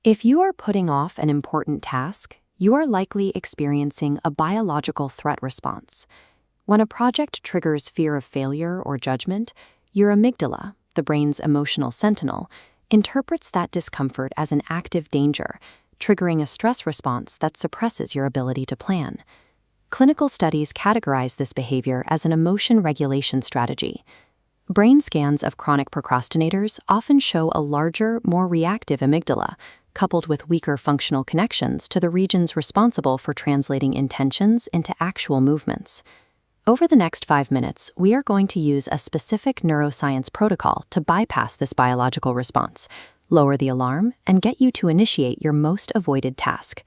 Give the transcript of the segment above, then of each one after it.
If you are putting off an important task, you are likely experiencing a biological threat response. When a project triggers fear of failure or judgment, your amygdala, the brain's emotional sentinel, interprets that discomfort as an active danger, triggering a stress response that suppresses your ability to plan. Clinical studies categorize this behavior as an emotion regulation strategy. Brain scans of chronic procrastinators often show a larger, more reactive amygdala, coupled with weaker functional connections to the regions responsible for translating intentions into actual movements. Over the next 5 minutes, we are going to use a specific neuroscience protocol to bypass this biological response, lower the alarm, and get you to initiate your most avoided task.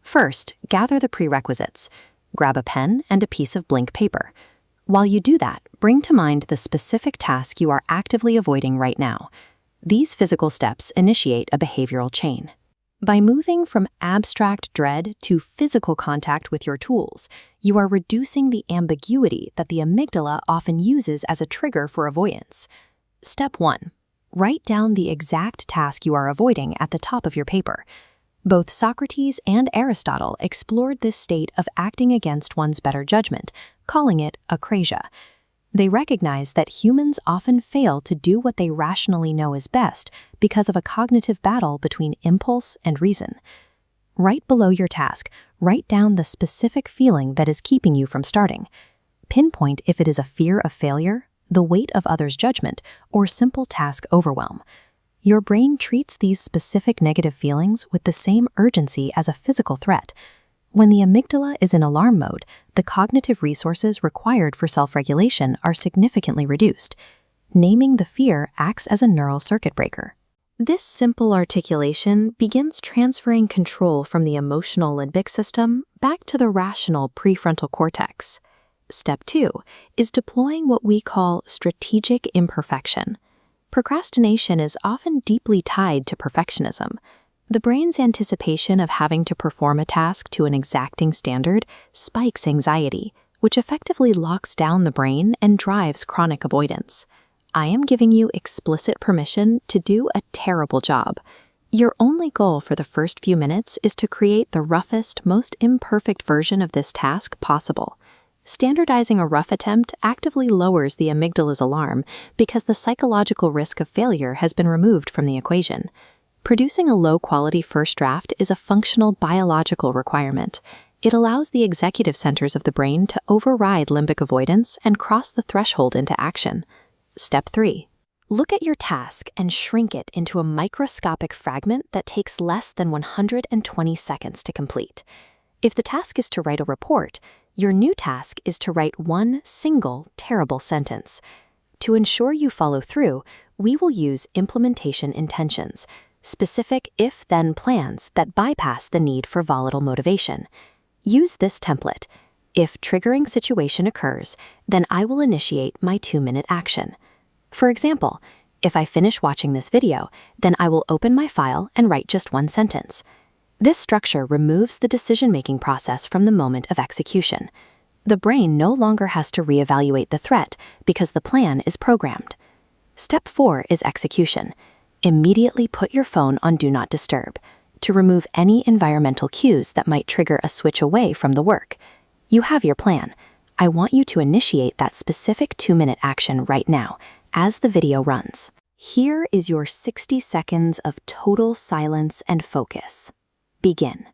First, gather the prerequisites. Grab a pen and a piece of blank paper. While you do that, bring to mind the specific task you are actively avoiding right now. These physical steps initiate a behavioral chain. By moving from abstract dread to physical contact with your tools, you are reducing the ambiguity that the amygdala often uses as a trigger for avoidance. Step 1. Write down the exact task you are avoiding at the top of your paper. Both Socrates and Aristotle explored this state of acting against one's better judgment, calling it akrasia. They recognize that humans often fail to do what they rationally know is best because of a cognitive battle between impulse and reason. Right below your task, write down the specific feeling that is keeping you from starting. Pinpoint if it is a fear of failure, the weight of others' judgment, or simple task overwhelm. Your brain treats these specific negative feelings with the same urgency as a physical threat. When the amygdala is in alarm mode, the cognitive resources required for self-regulation are significantly reduced. Naming the fear acts as a neural circuit breaker. This simple articulation begins transferring control from the emotional limbic system back to the rational prefrontal cortex. Step 2 is deploying what we call strategic imperfection. Procrastination is often deeply tied to perfectionism. The brain's anticipation of having to perform a task to an exacting standard spikes anxiety, which effectively locks down the brain and drives chronic avoidance. I am giving you explicit permission to do a terrible job. Your only goal for the first few minutes is to create the roughest, most imperfect version of this task possible. Standardizing a rough attempt actively lowers the amygdala's alarm because the psychological risk of failure has been removed from the equation. Producing a low-quality first draft is a functional biological requirement. It allows the executive centers of the brain to override limbic avoidance and cross the threshold into action. Step 3. Look at your task and shrink it into a microscopic fragment that takes less than 120 seconds to complete. If the task is to write a report, your new task is to write one single terrible sentence. To ensure you follow through, we will use implementation intentions, specific if-then plans that bypass the need for volatile motivation. Use this template. If triggering situation occurs, then I will initiate my 2-minute action. For example, if I finish watching this video, then I will open my file and write just one sentence. This structure removes the decision-making process from the moment of execution. The brain no longer has to reevaluate the threat because the plan is programmed. Step 4 is execution. Immediately put your phone on Do Not Disturb to remove any environmental cues that might trigger a switch away from the work. You have your plan. I want you to initiate that specific 2-minute action right now as the video runs. Here is your 60 seconds of total silence and focus. Begin.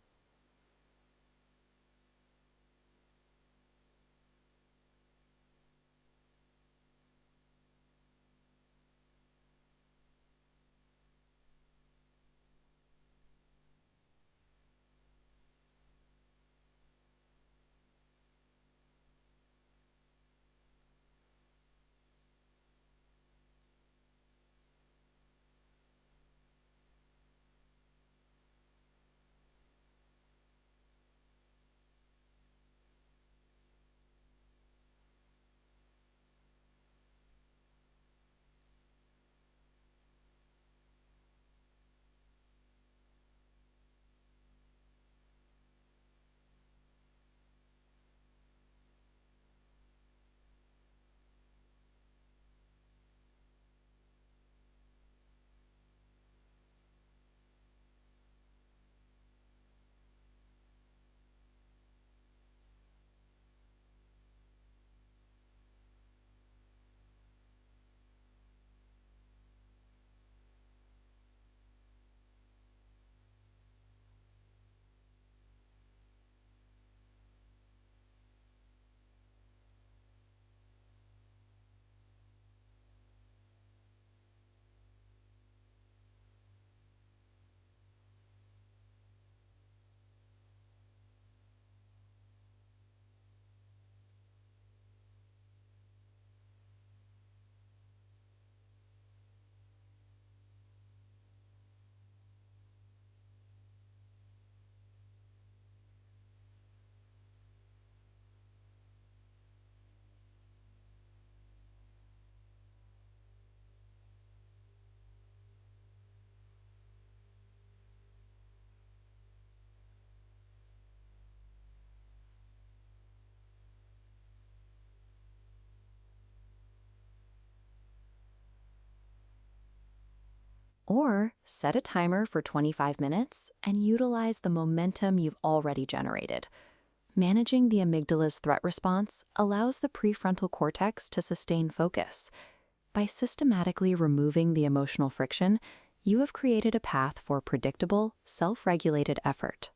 Or set a timer for 25 minutes and utilize the momentum you've already generated. Managing the amygdala's threat response allows the prefrontal cortex to sustain focus. By systematically removing the emotional friction, you have created a path for predictable, self-regulated effort.